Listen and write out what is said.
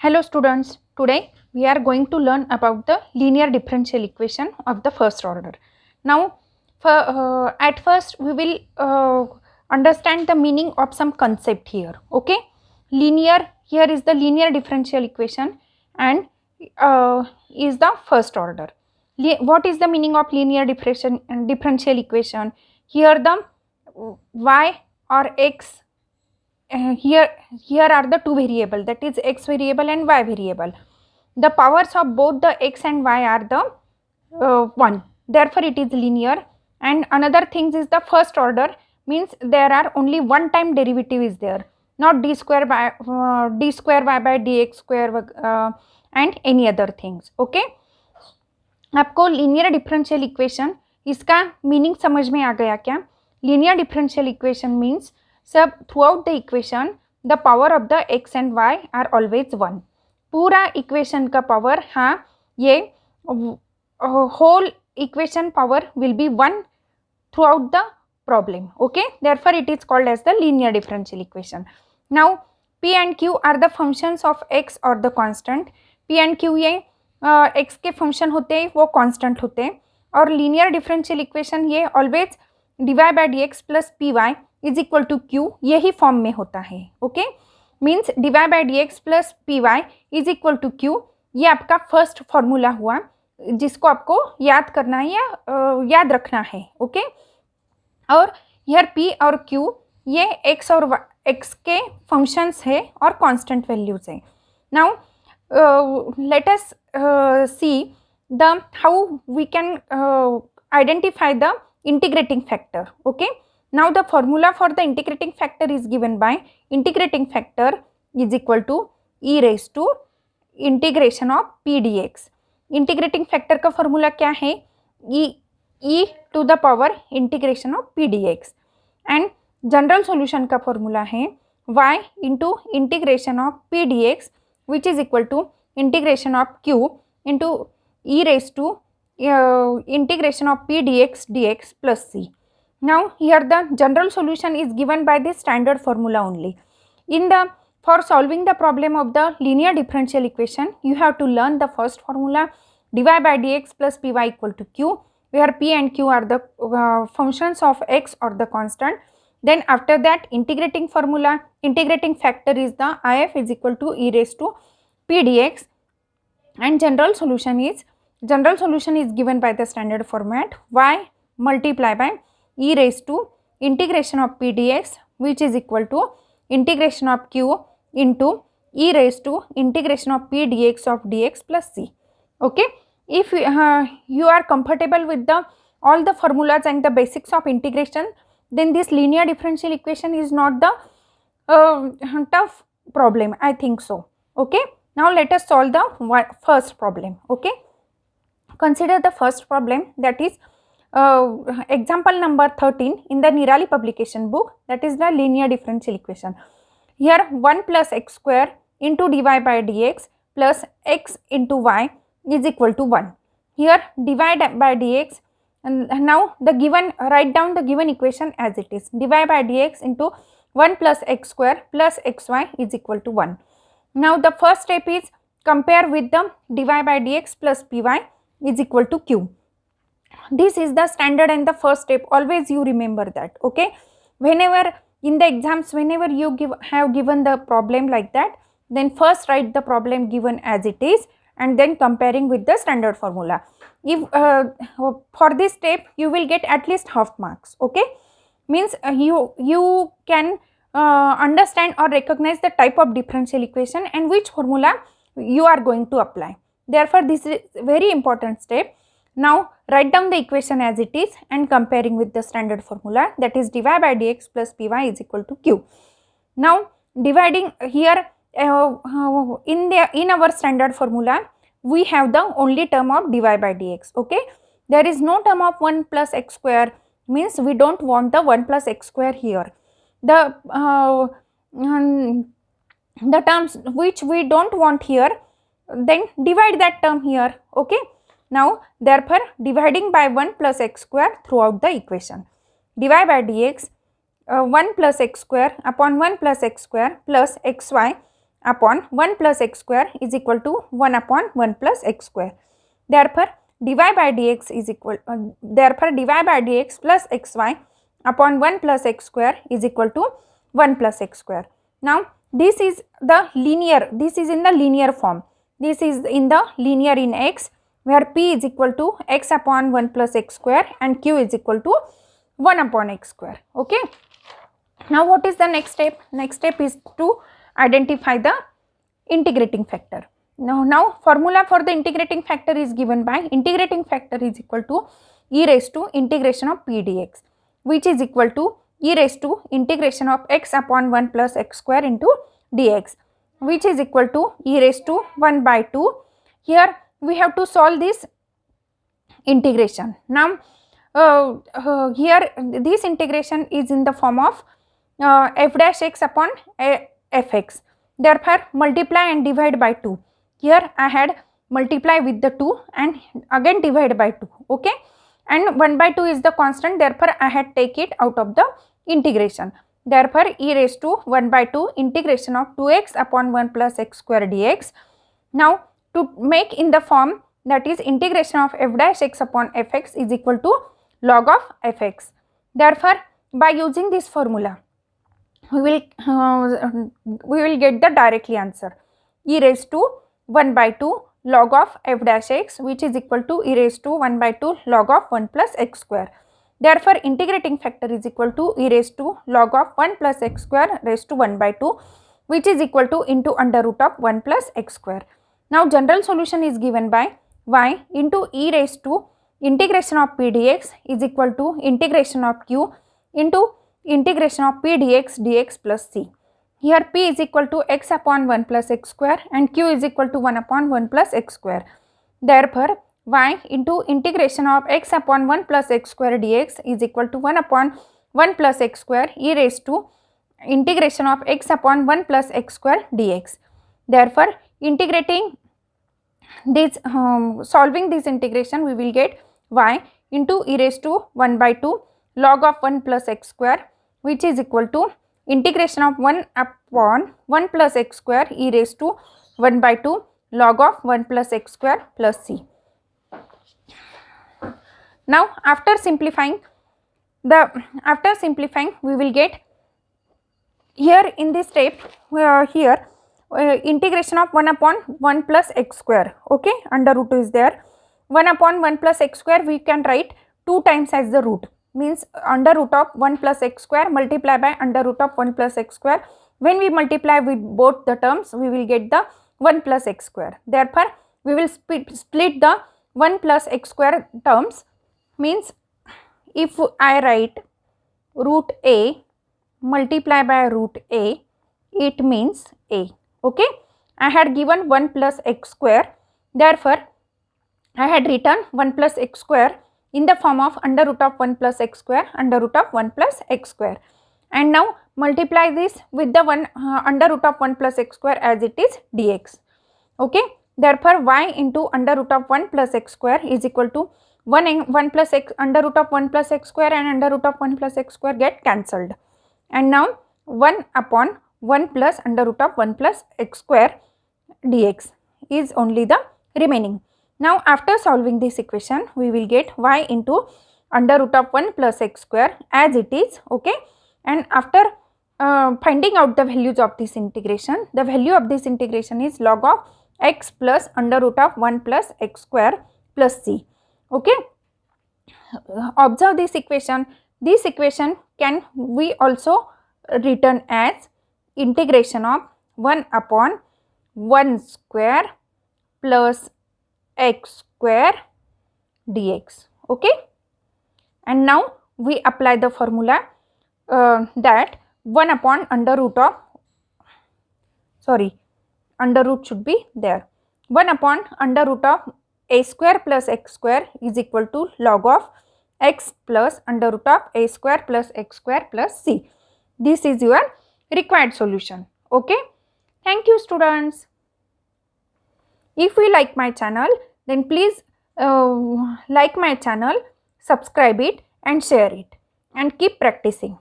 Hello students, today we are going to learn about the linear differential equation of the first order. Now at first we will understand the meaning of some concept here. Okay, linear, here is the linear differential equation and is the first order. What is the meaning of linear differential equation? Here the y or x, here are the two variable, that is x variable and y variable. The powers of both the x and y are the 1, therefore it is linear. And another thing is the first order, means there are only one time derivative is there, not d square y by dx square and any other things. Okay, आपको linear differential equation इसका meaning समझ में आ गया क्या? Linear differential equation means सब throughout the equation the power of the x and y are always 1. पूरा equation का पावर, हाँ, ये whole equation power will be 1 throughout the problem. Okay, therefore it is called as the linear differential equation. Now p and q are the functions of x or the constant. p and q ये x के function होते हैं, वो constant होते हैं. और linear differential equation ये always dy by d x plus p y is equal to q, यही फॉर्म में होता है. Okay, means dy by d x plus p y is equal to q, ये आपका फर्स्ट फॉर्मूला हुआ जिसको आपको याद करना है या याद रखना है. ओके, और यहाँ p और q ये x और x के फंक्शंस है और कांस्टेंट वैल्यूज है. Now let us see the how we can identify the integrating factor. Okay, now the formula for the integrating factor is given by integrating factor is equal to e raised to integration of p dx. integrating factor का formula क्या है? e to the power integration of p dx. and general solution का formula है y into integration of p dx which is equal to integration of q into e raised to integration of p dx dx plus c. Now here the general solution is given by the standard formula only. For solving the problem of the linear differential equation, you have to learn the first formula dy by dx plus py equal to q, where p and q are the functions of x or the constant. Then after that integrating formula, integrating factor is the if is equal to e raised to p dx, and general solution is given by the standard format y multiply by e raised to integration of p dx which is equal to integration of q into e raised to integration of p dx of dx plus c. Okay, if you are comfortable with the all the formulas and the basics of integration, then this linear differential equation is not the tough problem, I think so. Okay, now let us solve the first problem. Okay, consider the first problem, that is example number 13 in the Nirali publication book, that is the linear differential equation. Here 1 plus x square into dy by dx plus x into y is equal to 1. Here divide by dx, and now the given, write down the given equation as it is, dy by dx into 1 plus x square plus xy is equal to 1. Now the first step is compare with the dy by dx plus py is equal to q. This is the standard and the first step, always you remember that. Okay, whenever in the exams, whenever you have given the problem like that, then first write the problem given as it is and then comparing with the standard formula. If for this step you will get at least half marks. Okay, means you can understand or recognize the type of differential equation and which formula you are going to apply. Therefore this is very important step. Now write down the equation as it is and comparing with the standard formula, that is dy by dx plus py is equal to q. Now dividing here in our standard formula we have the only term of dy by dx. Okay, there is no term of 1 plus x square, means we don't want the 1 plus x square here. The terms which we don't want here, then divide that term here. Okay, now therefore dividing by 1 plus x square throughout the equation, dy by dx 1 plus x square upon 1 plus x square plus xy upon 1 plus x square is equal to 1 upon 1 plus x square. Therefore, dy by dx is equal, therefore dy by dx plus xy upon 1 plus x square is equal to 1 plus x square. Now, this is the linear, this is in the linear form. This is in the linear in x, where p is equal to x upon 1 plus x square and q is equal to 1 upon x square. Okay. Now, what is the next step? Next step is to identify the integrating factor. Now formula for the integrating factor is given by integrating factor is equal to e raised to integration of p dx, which is equal to e raised to integration of x upon 1 plus x square into dx, which is equal to e raised to 1 by 2. Here we have to solve this integration. Now, here this integration is in the form of f dash x upon fx. Therefore, multiply and divide by 2. Here I had multiply with the 2 and again divide by 2. Okay, and 1 by 2 is the constant, therefore I had take it out of the integration. Therefore, e raised to 1 by 2 integration of 2x upon 1 plus x square dx. Now, to make in the form, that is integration of f dash x upon fx is equal to log of fx. Therefore, by using this formula, we will get the directly answer, e raised to 1 by 2 log of f dash x, which is equal to e raised to 1 by 2 log of 1 plus x square. Therefore, integrating factor is equal to e raised to log of 1 plus x square raised to 1 by 2, which is equal to into under root of 1 plus x square. Now, general solution is given by y into e raised to integration of p dx is equal to integration of q into integration of p dx dx plus c. Here p is equal to x upon 1 plus x square and q is equal to 1 upon 1 plus x square. Therefore, y into integration of x upon 1 plus x square dx is equal to 1 upon 1 plus x square e raised to integration of x upon 1 plus x square dx. Therefore, integrating this, solving this integration, we will get y into e raised to 1 by 2 log of 1 plus x square, which is equal to integration of 1 upon 1 plus x square e raised to 1 by 2 log of 1 plus x square plus c. Now, after simplifying, we will get here in this step, here integration of 1 upon 1 plus x square. Okay, under root is there. 1 upon 1 plus x square we can write 2 times as the root, means under root of 1 plus x square multiply by under root of 1 plus x square. When we multiply with both the terms, we will get the 1 plus x square. Therefore, we will split the 1 plus x square terms, means if I write root a multiply by root a, it means a. Okay, I had given 1 plus x square, therefore I had written 1 plus x square in the form of under root of 1 plus x square under root of 1 plus x square, and now multiply this with the 1 under root of 1 plus x square as it is dx. Okay, therefore y into under root of 1 plus x square is equal to 1 plus x under root of 1 plus x square and under root of 1 plus x square get cancelled, and now 1 upon 1 plus under root of 1 plus x square dx is only the remaining. Now, after solving this equation, we will get y into under root of 1 plus x square as it is. Okay, and after finding out the values of this integration, the value of this integration is log of x plus under root of 1 plus x square plus c. Okay, observe this equation. This equation can we also written as integration of 1 upon 1 square plus x square dx. Okay, and now we apply the formula that 1 upon under root of, under root should be there, 1 upon under root of a square plus x square is equal to log of x plus under root of a square plus x square plus c. This is your required solution. Okay, thank you students. If you like my channel, then please like my channel, subscribe it and share it, and keep practicing.